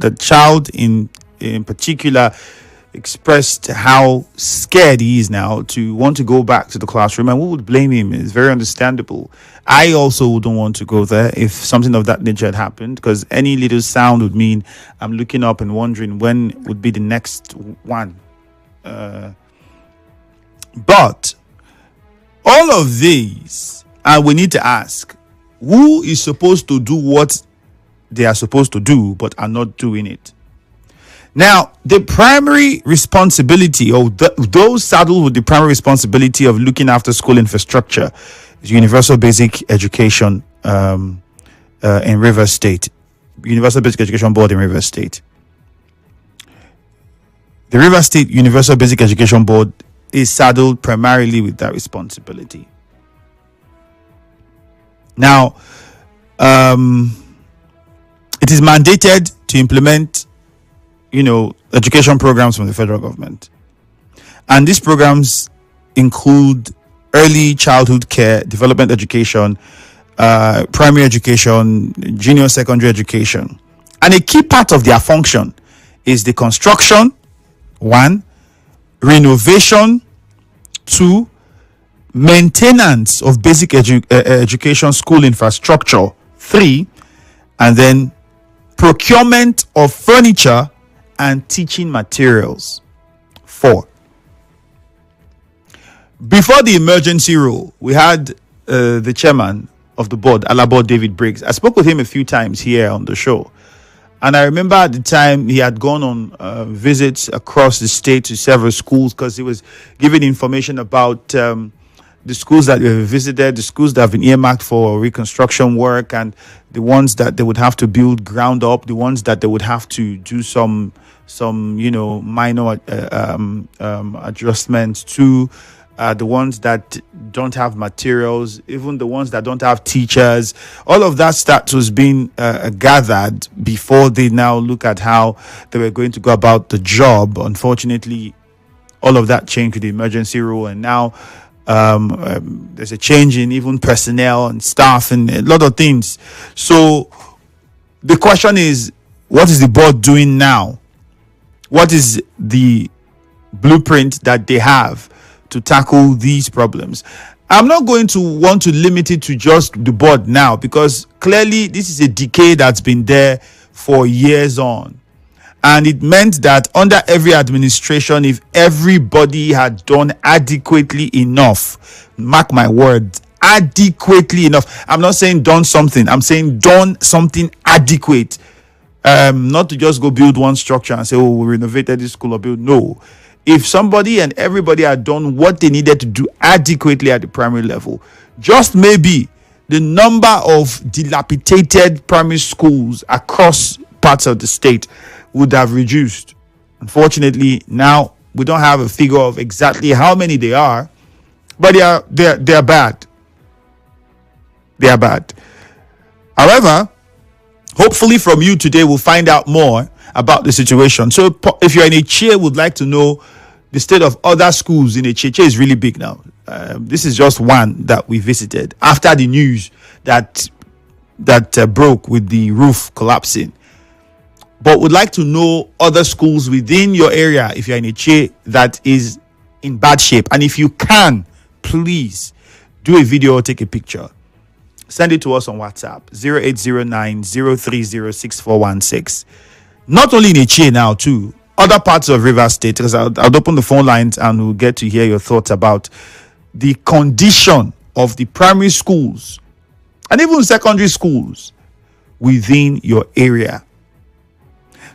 the child in particular expressed how scared he is now to want to go back to the classroom, and who would blame him? It's very understandable. I also wouldn't want to go there if something of that nature had happened, because any little sound would mean I'm looking up and wondering when would be the next one. But all of these, and we need to ask, who is supposed to do what they are supposed to do but are not doing it? Now, the primary responsibility, or those saddled with the primary responsibility of looking after school infrastructure, is Universal Basic Education in Rivers State, Universal Basic Education Board in Rivers State. The Rivers State Universal Basic Education Board is saddled primarily with that responsibility. Now, it is mandated to implement education programs from the federal government. And these programs include early childhood care, development education, primary education, junior secondary education. And a key part of their function is the construction, 1, renovation, 2, maintenance of basic education school infrastructure, 3, and then procurement of furniture and teaching materials, 4. Before the emergency rule, we had the chairman of the board, Alabo David Briggs. I spoke with him a few times here on the show, and I remember at the time he had gone on visits across the state to several schools, because he was giving information about the schools that were visited, the schools that have been earmarked for reconstruction work, and the ones that they would have to build ground up, the ones that they would have to do some minor adjustments to, the ones that don't have materials, even the ones that don't have teachers. All of that stats was being gathered before they now look at how they were going to go about the job. Unfortunately, all of that changed with the emergency rule, and now there's a change in even personnel and staff and a lot of things. So the question is, what is the board doing now? What is the blueprint that they have to tackle these problems? I'm not going to want to limit it to just the board now, because clearly this is a decay that's been there for years on. And it meant that under every administration, if everybody had done adequately enough, mark my words, adequately enough. I'm not saying done something. I'm saying done something adequate. Not to just go build one structure and say, oh, we renovated this school or build. No. If somebody and everybody had done what they needed to do adequately at the primary level, just maybe the number of dilapidated primary schools across parts of the state would have reduced. Unfortunately, now we don't have a figure of exactly how many they are, but they're bad. They are bad. However, hopefully from you today we'll find out more about the situation. So if you're in Etche, would like to know the state of other schools in Etche. Etche is really big now. This is just one that we visited after the news that broke with the roof collapsing. But would like to know other schools within your area, if you're in Etche, that is in bad shape. And if you can, please do a video or take a picture. Send it to us on WhatsApp, 0809-030-6416. Not only in Etche now, too, other parts of Rivers State, because I'll open the phone lines and we'll get to hear your thoughts about the condition of the primary schools and even secondary schools within your area.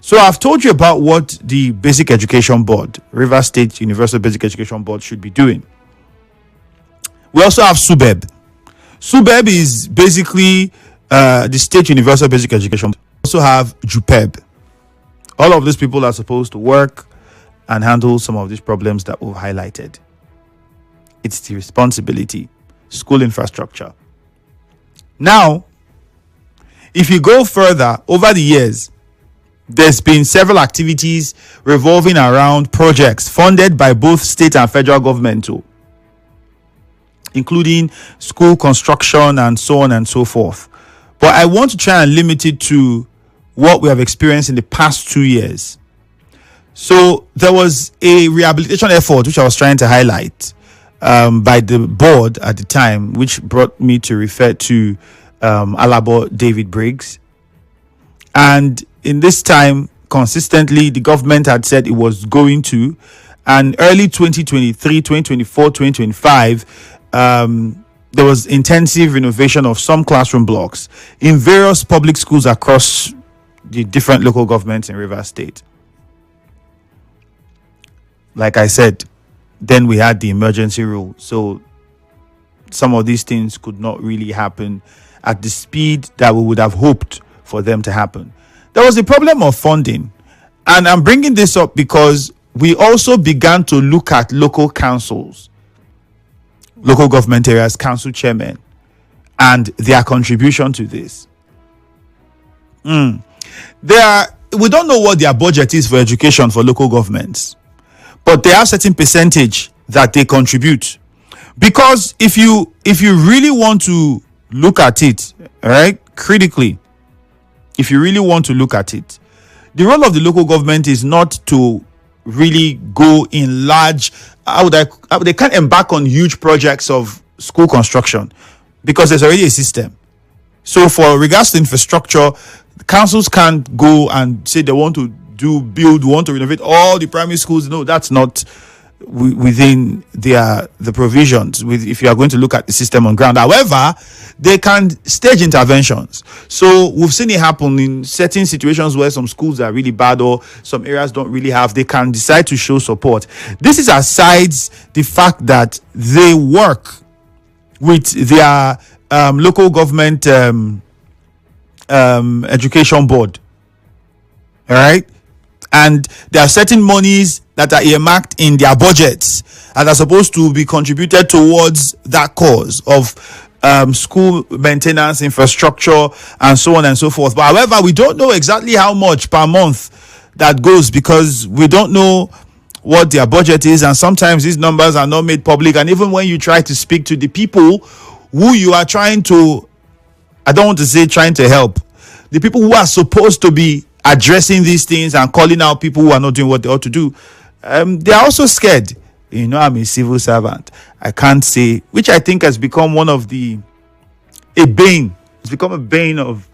So I've told you about what the Basic Education Board, Rivers State Universal Basic Education Board, should be doing. We also have SUBEB. SUBEB is basically the State Universal Basic Education. We also have JUPEB. All of these people are supposed to work and handle some of these problems that we've highlighted. It's the responsibility, school infrastructure. Now, if you go further, over the years, there's been several activities revolving around projects funded by both state and federal government too, including school construction and so on and so forth. But I want to try and limit it to what we have experienced in the past 2 years. So there was a rehabilitation effort which I was trying to highlight by the board at the time, which brought me to refer to Alabo David Briggs. And in this time, consistently, the government had said it was going to. And early 2023, 2024, 2025, there was intensive renovation of some classroom blocks in various public schools across the different local governments in Rivers State. Like I said, then we had the emergency rule. So some of these things could not really happen at the speed that we would have hoped for them to happen. There was a problem of funding. And I'm bringing this up because we also began to look at local councils, local government areas, council chairmen, and their contribution to this. We don't know what their budget is for education for local governments, but they have certain percentage that they contribute. Because if you really want to look at it, right, critically, if you really want to look at it, the role of the local government is not to really go in large, they can't embark on huge projects of school construction because there's already a system. So for regards to infrastructure, councils can't go and say they want to want to renovate all the primary schools. No, that's not within the provisions if you are going to look at the system on ground. However, they can stage interventions. So we've seen it happen in certain situations where some schools are really bad or some areas don't really have. They can decide to show support. This is aside the fact that they work with their local government education board. All right. And there are certain monies that are earmarked in their budgets and are supposed to be contributed towards that cause of school maintenance, infrastructure, and so on and so forth. But however, we don't know exactly how much per month that goes because we don't know what their budget is. And sometimes these numbers are not made public. And even when you try to speak to the people who you are trying to, I don't want to say trying to help, the people who are supposed to be addressing these things and calling out people who are not doing what they ought to do, they are also scared. You know, I'm a civil servant. I can't say, which I think has become one of a bane. It's become a bane of,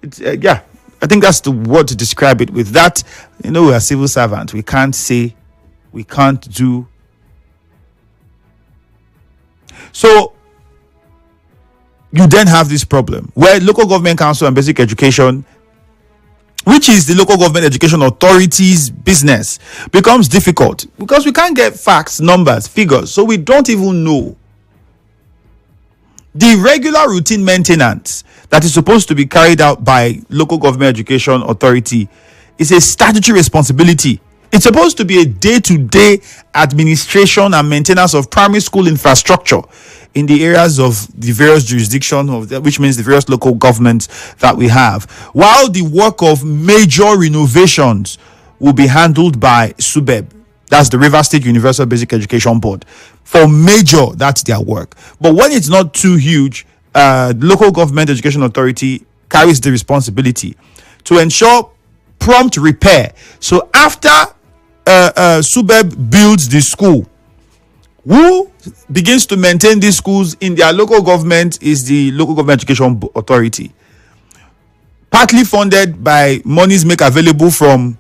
I think that's the word to describe it. With that, you know, we are civil servants. We can't say, we can't do. So you then have this problem where local government council and basic education, which is the local government education authority's business, becomes difficult because we can't get facts, numbers, figures. So we don't even know. The regular routine maintenance that is supposed to be carried out by local government education authority is a statutory responsibility. It's supposed to be a day-to-day administration and maintenance of primary school infrastructure in the areas of the various jurisdictions, which means the various local governments that we have, while the work of major renovations will be handled by SUBEB. That's the Rivers State Universal Basic Education Board. For major, that's their work. But when it's not too huge, the local government education authority carries the responsibility to ensure prompt repair. So after SUBEB builds the school, who begins to maintain these schools in their local government is the local government education authority, partly funded by monies made available from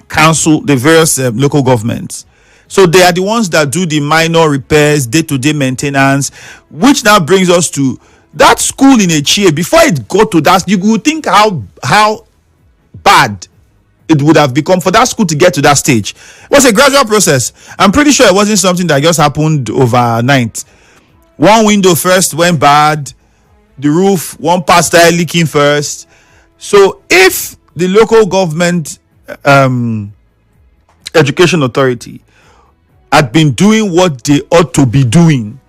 council, the various local governments. So they are the ones that do the minor repairs, day-to-day maintenance, which now brings us to that school in Etche. Before it got to that, you would think how bad it would have become for that school to get to that stage. It was a gradual process. I'm pretty sure it wasn't something that just happened overnight. One window first went bad, the roof, one part started leaking first. So if the local government education authority had been doing what they ought to be doing,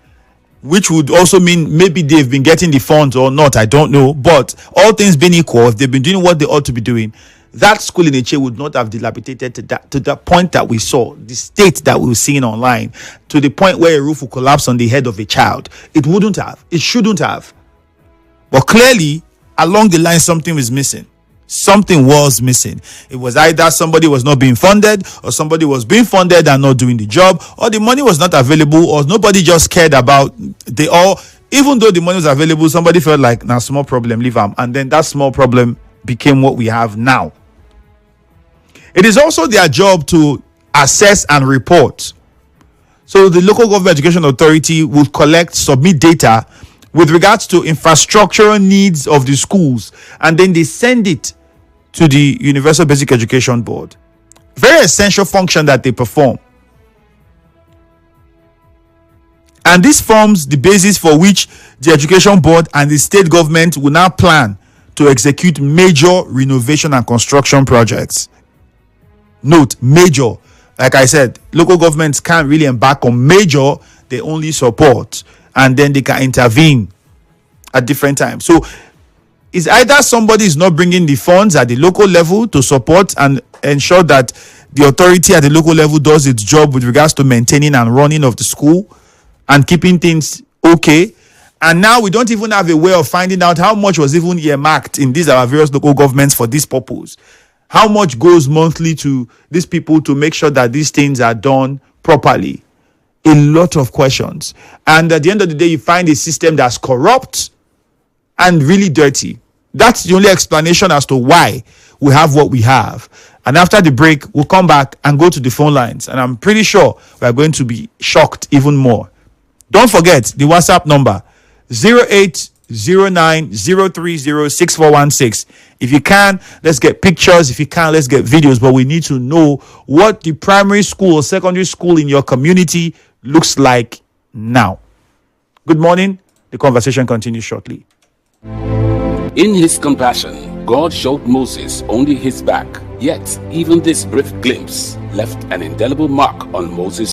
which would also mean maybe they've been getting the funds or not, I don't know, but all things being equal, if they've been doing what they ought to be doing, that school in Etche would not have dilapidated to the point that we saw, the state that we were seeing online, to the point where a roof will collapse on the head of a child. It wouldn't have. It shouldn't have. But clearly, along the line, something is missing. something was missing. It was either somebody was not being funded, or somebody was being funded and not doing the job, or the money was not available, or nobody just cared about. They all, even though the money was available, somebody felt like, now small problem, leave them, and then that small problem became what we have now. It is also their job to assess and report. So the local government education authority will collect, submit data with regards to infrastructural needs of the schools, and then they send it to the Universal Basic Education Board. Very essential function that they perform. And this forms the basis for which the Education Board and the state government will now plan to execute major renovation and construction projects. Note, major. Like I said, local governments can't really embark on major, they only support, and then they can intervene at different times. So it's either somebody is not bringing the funds at the local level to support and ensure that the authority at the local level does its job with regards to maintaining and running of the school and keeping things okay. And now we don't even have a way of finding out how much was even earmarked in these our various local governments for this purpose. How much goes monthly to these people to make sure that these things are done properly? A lot of questions. And at the end of the day, you find a system that's corrupt and really dirty. That's the only explanation as to why we have what we have. And after the break, we'll come back and go to the phone lines. And I'm pretty sure we're going to be shocked even more. Don't forget the WhatsApp number 0809-030-6416. If you can, let's get pictures. If you can, let's get videos. But we need to know what the primary school or secondary school in your community looks like now. Good morning. The conversation continues shortly. In his compassion, God showed Moses only his back. Yet, even this brief glimpse left an indelible mark on Moses'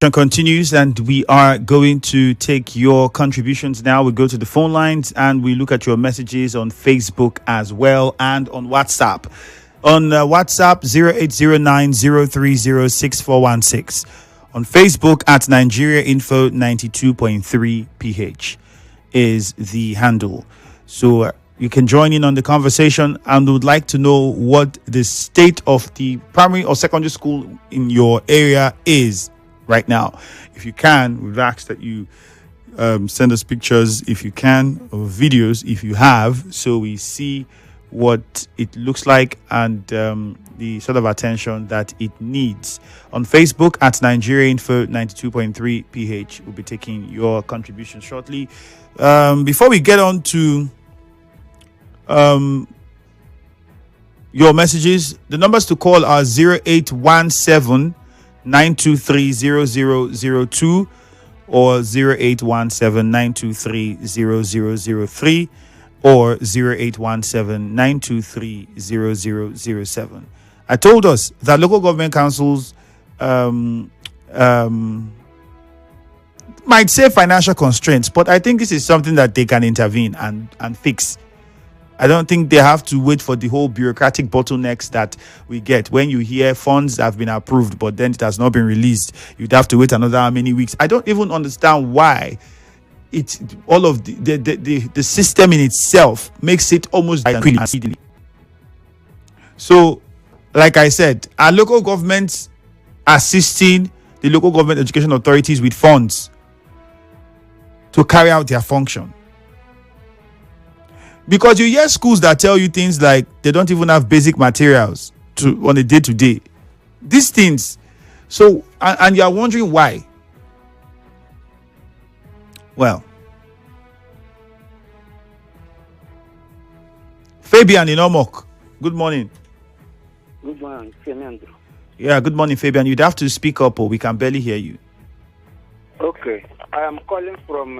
Continues, and we are going to take your contributions now. We go to the phone lines and we look at your messages on Facebook as well and on WhatsApp. On WhatsApp 0809-030-6416. On Facebook at Nigeria Info 92.3 PH is the handle. So you can join in on the conversation and would like to know what the state of the primary or secondary school in your area is right now. If you can, we've asked that you send us pictures if you can, or videos if you have, so we see what it looks like and the sort of attention that it needs. On Facebook at Nigeria Info 92.3 PH, we'll be taking your contribution shortly. Before we get on to your messages, the numbers to call are 0817 923-0002 or 0817-923-0003 or 0817-923-0007. I told us that local government councils might say financial constraints, but I think this is something that they can intervene and fix. I don't think they have to wait for the whole bureaucratic bottlenecks that we get when you hear funds have been approved, but then it has not been released. You'd have to wait another how many weeks. I don't even understand why it's all of the system in itself makes it almost speedily. So, like I said, our local governments assisting the local government education authorities with funds to carry out their function. Because you hear schools that tell you things like they don't even have basic materials on a day-to-day. These things. So, and you are wondering why. Well, Fabian in Omok, good morning. Good morning, Ifiemi Andrew. Yeah, good morning, Fabian. You'd have to speak up or we can barely hear you. Okay, I am calling from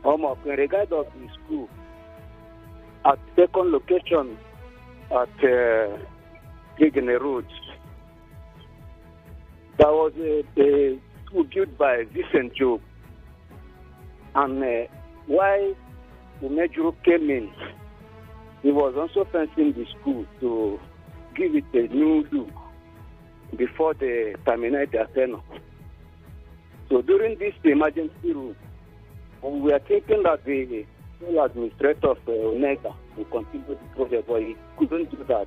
Omok in regard of the school. At second location at Gigene Road, there was a school built by Vincent Job. And while Umejuru came in, he was also fencing the school to give it a new look before they terminate their tenure. So during this emergency room, we were thinking that the administrator of Onega will continue the project, but he couldn't do that.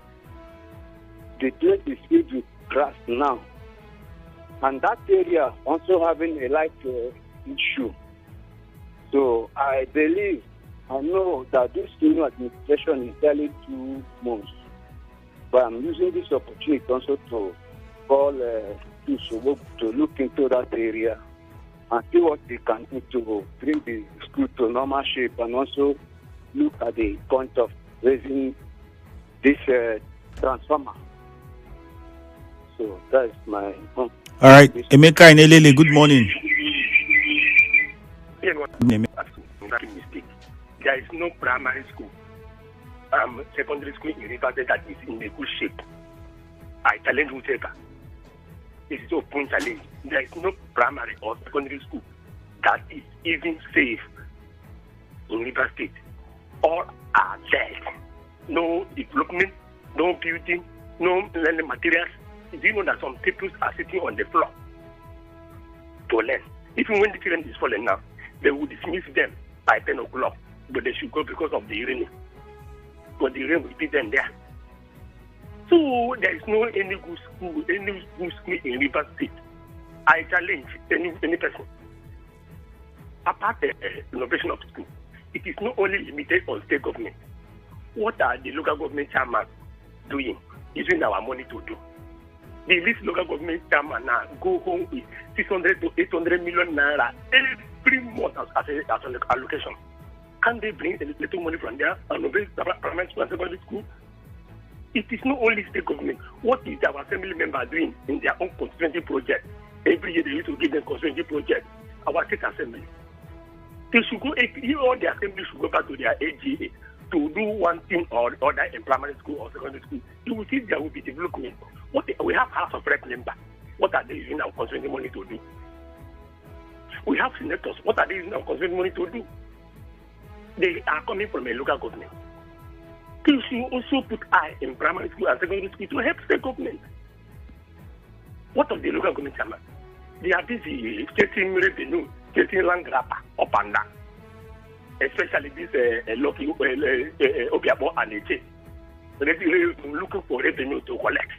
The place is filled with grass now, and that area also having a light issue. So I know that this new administration is barely 2 months, but I'm using this opportunity also to call to look into that area and see what they can do to bring the school to normal shape, and also look at the point of raising this transformer. So that's my All right, Emeka Inelele, good morning. There is no primary school, secondary school in Rivers that is in a good shape. I challenge whoever. This is a point challenge. There is no primary or secondary school that is even safe in River State. All are dead. No development, no building, no learning materials. Do you know that some people are sitting on the floor to learn? Even when the children is falling now, they will dismiss them by 10 o'clock, but they should go because of the rain. But the rain will be them there. So there is no any good school in River State. I challenge any person. Apart the innovation of school, it is not only limited on state government. What are the local government chairman doing? Using our money to do. The least local government chairman now go home with 600 to 800 million naira every month as an allocation. Can they bring a little money from there and innovate primary school and secondary school? It is not only state government. What is our assembly member doing in their own constituency project? Every year they used to give them constituency project. Our state assembly. They should go, all the assembly should go back to their AGA to do one thing or other in primary school or secondary school. You will see there will be development. We have House of Rep member. What are they using our constituency money to do? We have senators. What are they using our constituency money to do? They are coming from a local government. They should also put eye in primary school and secondary school to help state government. What of the local government chairman? They are busy getting revenue, getting land grabber up and down. Especially this lucky Obiabo and Etche. They're looking for revenue to collect.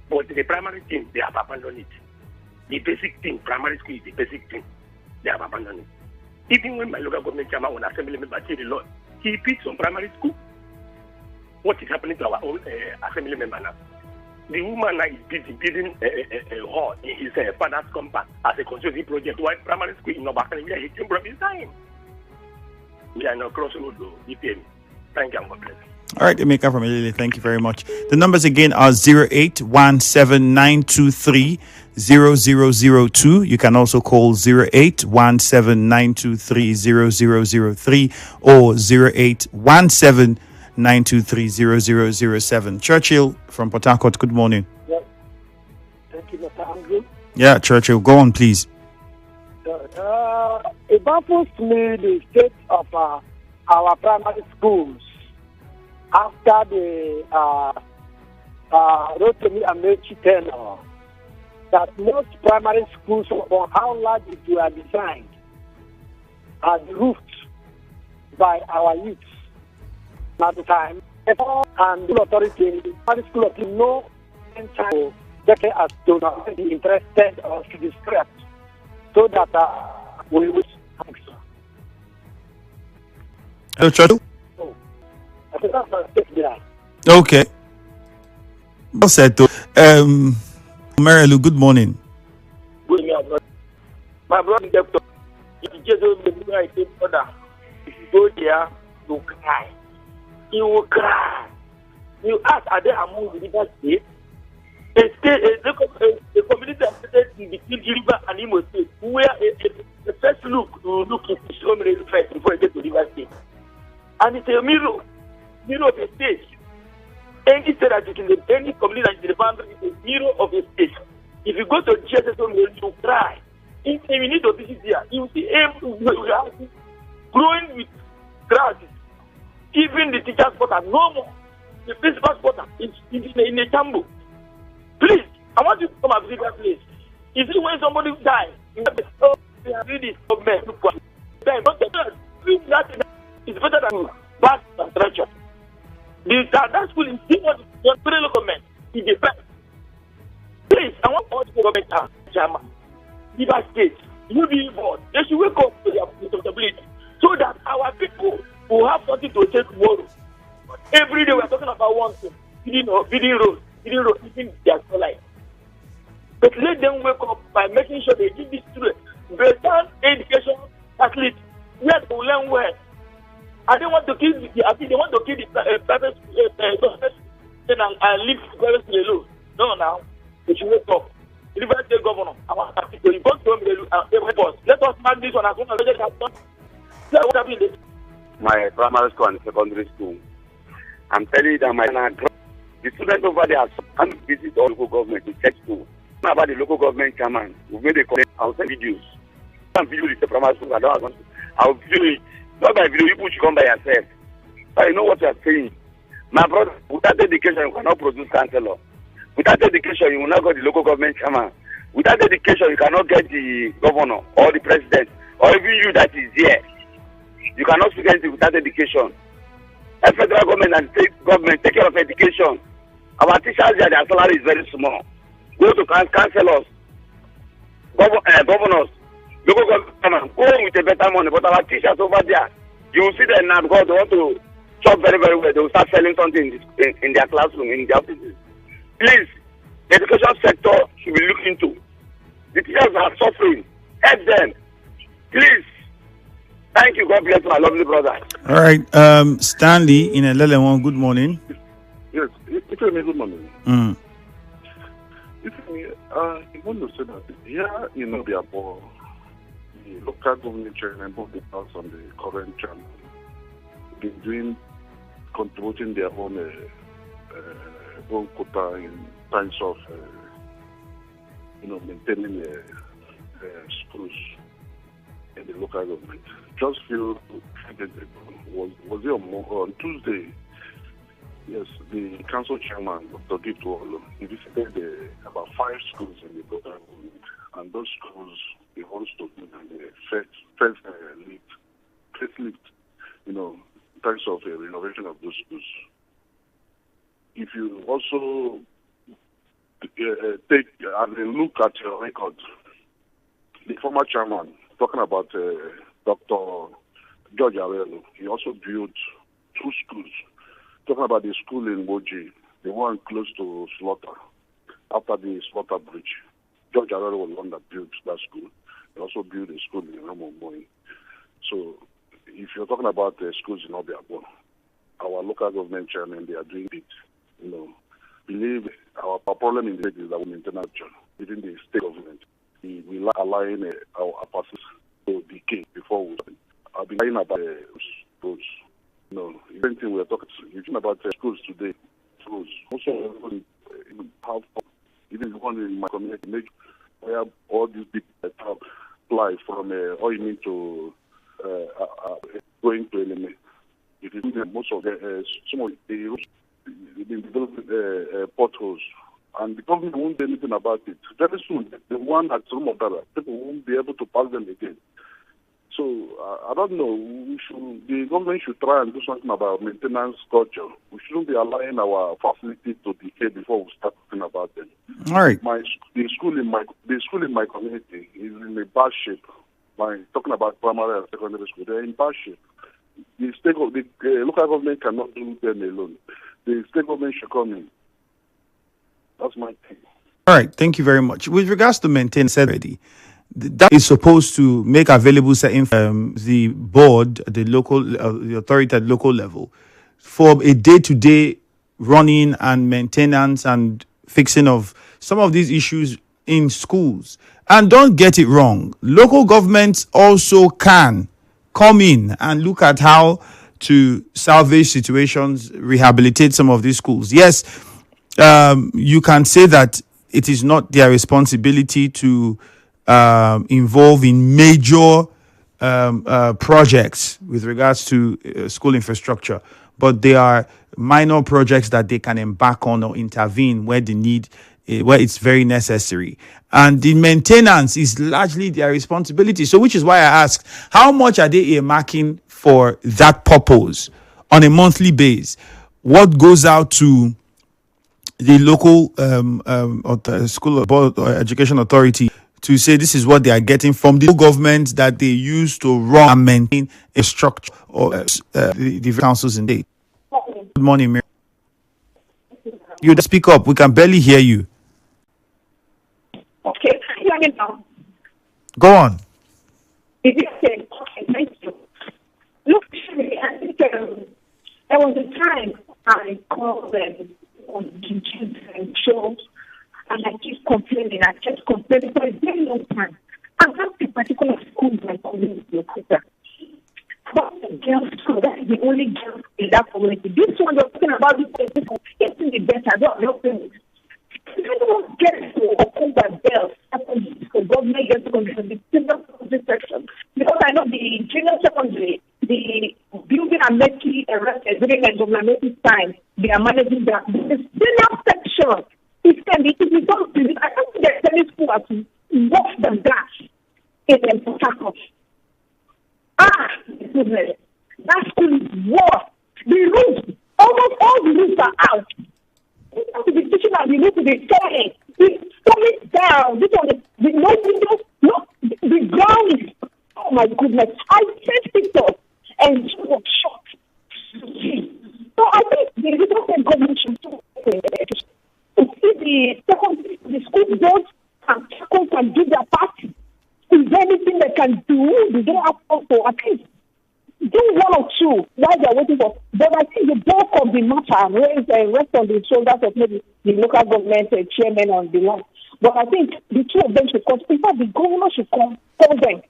But the primary thing, they have abandoned it. The basic thing, primary school is the basic thing. They have abandoned it. Even when my local government chairman, when assembly member said the law, he picks on primary school. What is happening to our own assembly member now? The woman now is busy building a hall in his father's compound as a consulting project, while primary school in Nobakani, where he came from his time. We are now crossing the Ifiemi. Thank you and God bless. All right, Emeka from Ilele, thank you very much. The numbers again are 0817-923-0002. You can also call 0817-923-0003 or 0817-923-0007. Churchill from Port Harcourt, good morning. Yes. Thank you, Mr. Andrew. Yeah, Churchill, go on, please. It baffles me the state of our primary schools after the Rotimi Amechi tenure, that most primary schools, on how large it were designed, are roofed by our youth at the time. And the authority, primary school authority, no time to get as to not be interested or to distract, so that we will. Hello, Churchill. I think that's a step there. Okay. Well said, though. Marilu, good morning. Good morning, my brother. Doctor, if you just don't make me take order, if you go there, you cry. You will cry. You ask, are there among the river state? A community affected in between River and Imo State, where the first look into so many first before you get to River State. And it's a mirror of a state. Any state that is in any community that is in the boundary is a mirror of a state. If you go to GSS, you cry. If you need to visit here, you see growing with grasses. Even the teacher's quarter, no more. The principal's quarter is in a tumble. Please, I want you to come and visit that place. You see, when somebody dies, you have to they are really government. That is better than bad construction. That school is still not government. It's the best. Please, I want all the government chairman, River State, UB board, they should wake up to their responsibility so that our people will have something to say tomorrow. Every day we are talking about one thing, feeding roads, feeding their life. But let them wake up by making sure they give these students better education, at least where they will learn well. I don't want to kill the private and leave private school alone. No, now they should wake up. River State Governor, our people, you go to let us mark this one as one of the have done. What happened? My primary school and secondary school. I'm telling you that the students over there have to visit all local government to check school. Not about the local government chairman. We've made a comment. I'll send videos. Some video is the primary school. I'll video it. Not by video, people should come by yourself. But you know what you are saying. My brother, without education, you cannot produce councillor. Without education, you will not get the local government chairman. Without education, you cannot get the governor or the president or even you that is here. You cannot speak anything without education. The federal government and state government take care of education. Our teachers here, their salary is very small. Go to councillors, governors, local government, go with a better money. But our teachers over there, you will see them now because they want to chop very, very well. They will start selling something in their classroom, in their offices. Please, the education sector should be looked into. The teachers are suffering. Help them. Please. Thank you. God bless my lovely brother. All right. Stanley in Elele, good morning. Yes, Ifiemi, good morning. Ifiemi, I want to say that here in Obiabo, the local government chairman, both the house and the current chairman, been contributing their own quota in terms of maintaining schools in the local government. Just few days ago, was it on Tuesday? Yes, the council chairman, Dr. Gitwolo, he visited about 5 schools in the local government, and those schools he wants to do the first lift, in terms of the renovation of those schools. If you also take and look at your record, the former chairman, talking about Dr. George Arelo, he also built 2 schools. Talking about the school in Moji, the one close to Slaughter, after the Slaughter Bridge. George Arelo was the one that built that school. He also built a school in Ramomoy. So, if you're talking about schools in Obiabo, our local government chairman, they are doing it. Believe our problem in the state is that we maintain action within the state government. We like allowing our passes to decay before we. I've been talking about schools. Even thing we're talking about schools today. Schools also have even the one in my community make where all these big fly from Oimi to going to Eleme. It is most of some of the routes been developing potholes, and the government won't do anything about it. Very soon, the one at Rumodara, people won't be able to pass them again. So, I don't know, the government should try and do something about maintenance culture. We shouldn't be allowing our facilities to decay before we start talking about them. All right. The school in my community is in a bad shape. Talking about primary and secondary school, they're in bad shape. The local government cannot do them alone. The state government should come in. That's my thing. All right. Thank you very much. With regards to maintenance already, that is supposed to make available the board, the authority at local level for a day-to-day running and maintenance and fixing of some of these issues in schools. And don't get it wrong, local governments also can come in and look at how to salvage situations, rehabilitate some of these schools. Yes, you can say that it is not their responsibility to involve in major projects with regards to school infrastructure, but there are minor projects that they can embark on or intervene where the need, where it's very necessary. And the maintenance is largely their responsibility. So, which is why I asked, how much are they earmarking for that purpose on a monthly basis? What goes out to the local school board or education authority to say this is what they are getting from the government that they use to run and maintain a structure or the councils in state? Good morning, Mary. You speak up. We can barely hear you. Okay, hear me now. Go on. Okay, thank you. Look, I think there was a time I called them on YouTube and shows, and I keep complaining. I kept complaining for a very long time. And that's the particular school my community. That's the girls' school. That's the only girls in that community. This one you're talking about, this is getting the better. Don't help me. Everyone gets to open their bells after the government gets to control the senior secondary section. Because I know the junior secondary, the building and making erected during the government time, they are managing that. The senior section, it can be, if you don't do it, I don't think there's any school as worse than that in Port Harcourt. Goodness. That school is worse. The roofs, almost all the roofs are out. We have to be teaching and we need to be telling. It's coming down. This one, the no windows, no, the ground is, oh my goodness. I sent pictures and it was shocked. So I think the little government should do the school boards and schools can do their part. Is there anything they can do? They don't have to at least do one or two while they're waiting for. But I think the bulk of the matter rests on the shoulders of maybe the local government chairman on the line. But I think the two of them should come. In fact, the governor should come, tell them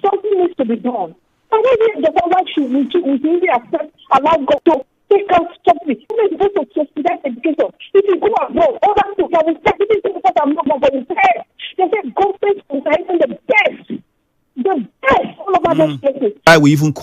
something needs to be done. And maybe the government should really accept, allow God to take out something. Maybe go to subsidize education. If you go abroad, all that to can be because I'm not going to pay. They say government schools are even the best all over those places. Why we even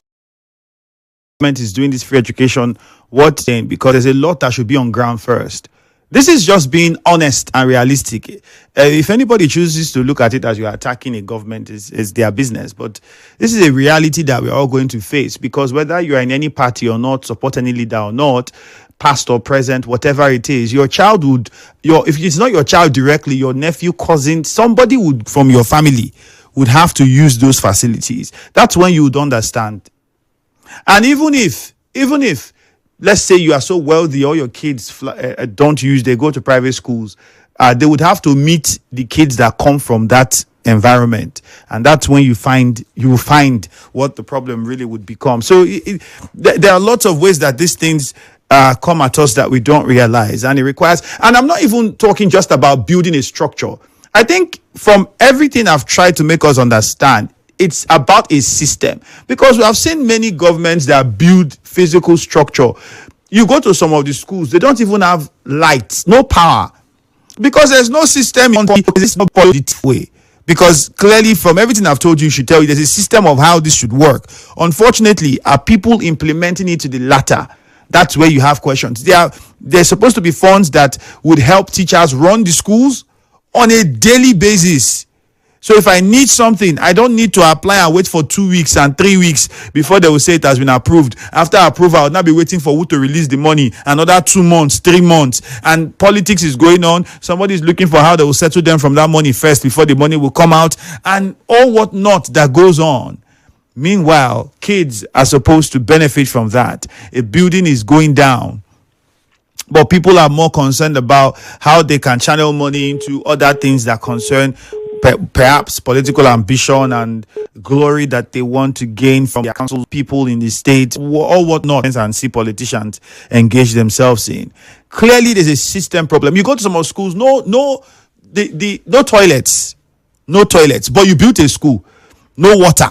government is doing this free education, what then? Because there's a lot that should be on ground first. This is just being honest and realistic. If anybody chooses to look at it as you are attacking a government, is their business. But this is a reality that we're all going to face, because whether you are in any party or not, support any leader or not, past or present, whatever it is, your child would, if it's not your child directly, your nephew, cousin, somebody would from your family would have to use those facilities. That's when you would understand. And even if let's say you are so wealthy, all your kids they go to private schools, they would have to meet the kids that come from that environment, and that's when you will find what the problem really would become. So there are lots of ways that these things come at us that we don't realize, and it requires, and I'm not even talking just about building a structure. I think from everything I've tried to make us understand, it's about a system, because we have seen many governments that build physical structure. You go to some of the schools, they don't even have lights, no power, because there's no system in this positive way. Because clearly, from everything I've told you, should tell you there's a system of how this should work. Unfortunately, are people implementing it to the latter? That's where you have questions. There's supposed to be funds that would help teachers run the schools on a daily basis. So if I need something, I don't need to apply and wait for 2 weeks and 3 weeks before they will say it has been approved. After approval, I'll now be waiting for who to release the money. Another 2 months, 3 months. And politics is going on. Somebody is looking for how they will settle them from that money first before the money will come out. And all whatnot that goes on. Meanwhile, kids are supposed to benefit from that. A building is going down, but people are more concerned about how they can channel money into other things that concern perhaps political ambition and glory that they want to gain from their council people in the state, or whatnot, and see politicians engage themselves in. Clearly, there's a system problem. You go to some of schools, no toilets, but you built a school, no water.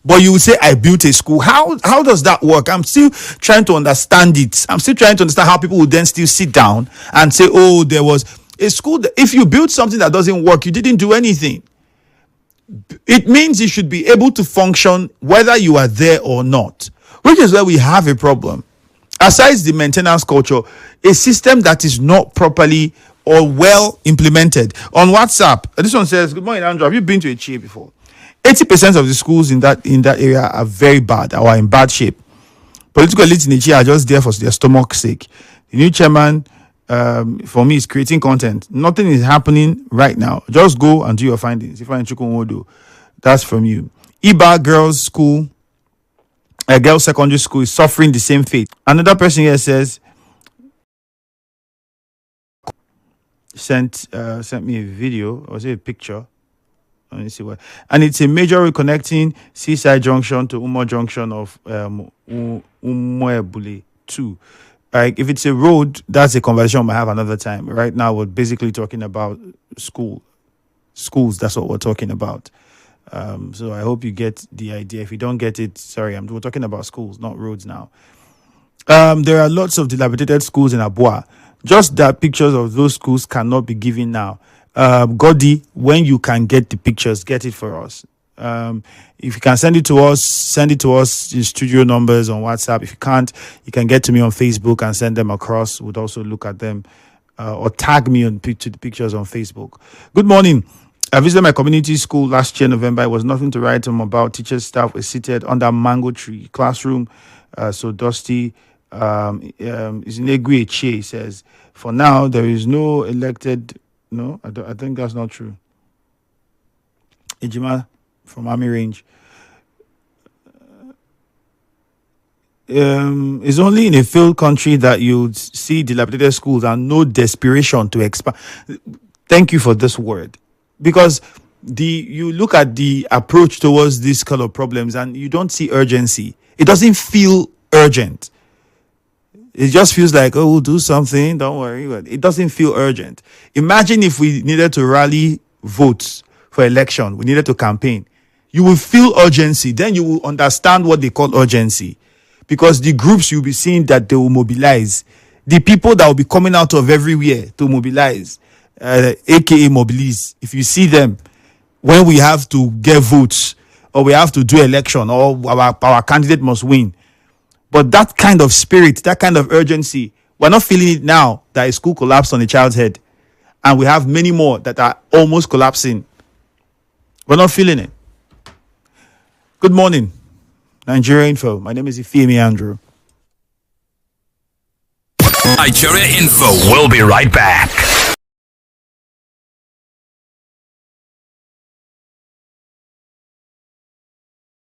But you would say, I built a school. How does that work? I'm still trying to understand it. I'm still trying to understand how people would then still sit down and say, oh, there was a school. If you build something that doesn't work, you didn't do anything. It means you should be able to function whether you are there or not, which is where we have a problem. Aside the maintenance culture, a system that is not properly or well implemented. On WhatsApp, this one says, good morning, Andrew. Have you been to Etche before? 80% of the schools in that area are very bad or are in bad shape. Political elites in Etche are just there for their stomach's sake. The new chairman, for me, is creating content. Nothing is happening right now. Just go and do your findings. If I that's from you. Iba Girls School, a girls' secondary school, is suffering the same fate. Another person here says, sent me a video, or was it a picture? Let me see what. And it's a major road connecting Seaside Junction to Umo Junction of Umuebule 2. Like, if it's a road, that's a conversation we might have another time. Right now, we're basically talking about schools. That's what we're talking about. So I hope you get the idea. If you don't get it, sorry, we're talking about schools, not roads now. There are lots of dilapidated schools in Abua. Just that pictures of those schools cannot be given now. Godi, when you can get the pictures, get it for us. If you can send it to us, the studio numbers on WhatsApp. If you can't, you can get to me on Facebook and send them across. We'd also look at them or tag me on to the pictures on Facebook. Good morning. I visited my community school last year, November. It was nothing to write home about. Teachers, staff were seated under mango tree. Classroom, so dusty. Is in Etche, he says. For now, there is no elected. No, I think that's not true. Ejima from Army Range. It's only in a failed country that you see dilapidated schools and no desperation to expand. Thank you for this word. Because you look at the approach towards these kind of problems and you don't see urgency. It doesn't feel urgent. It just feels like, oh, we'll do something, don't worry. But it doesn't feel urgent. Imagine if we needed to rally votes for election. We needed to campaign. You will feel urgency. Then you will understand what they call urgency. Because the groups you'll be seeing that they will mobilize. The people that will be coming out of everywhere to mobilize. aka Mobilize, if you see them when we have to get votes or we have to do election or our candidate must win. But that kind of spirit, that kind of urgency, we're not feeling it now that a school collapsed on a child's head. And we have many more that are almost collapsing. We're not feeling it. Good morning, Nigeria Info. My name is Ifiemi Andrew. Nigeria Info will be right back.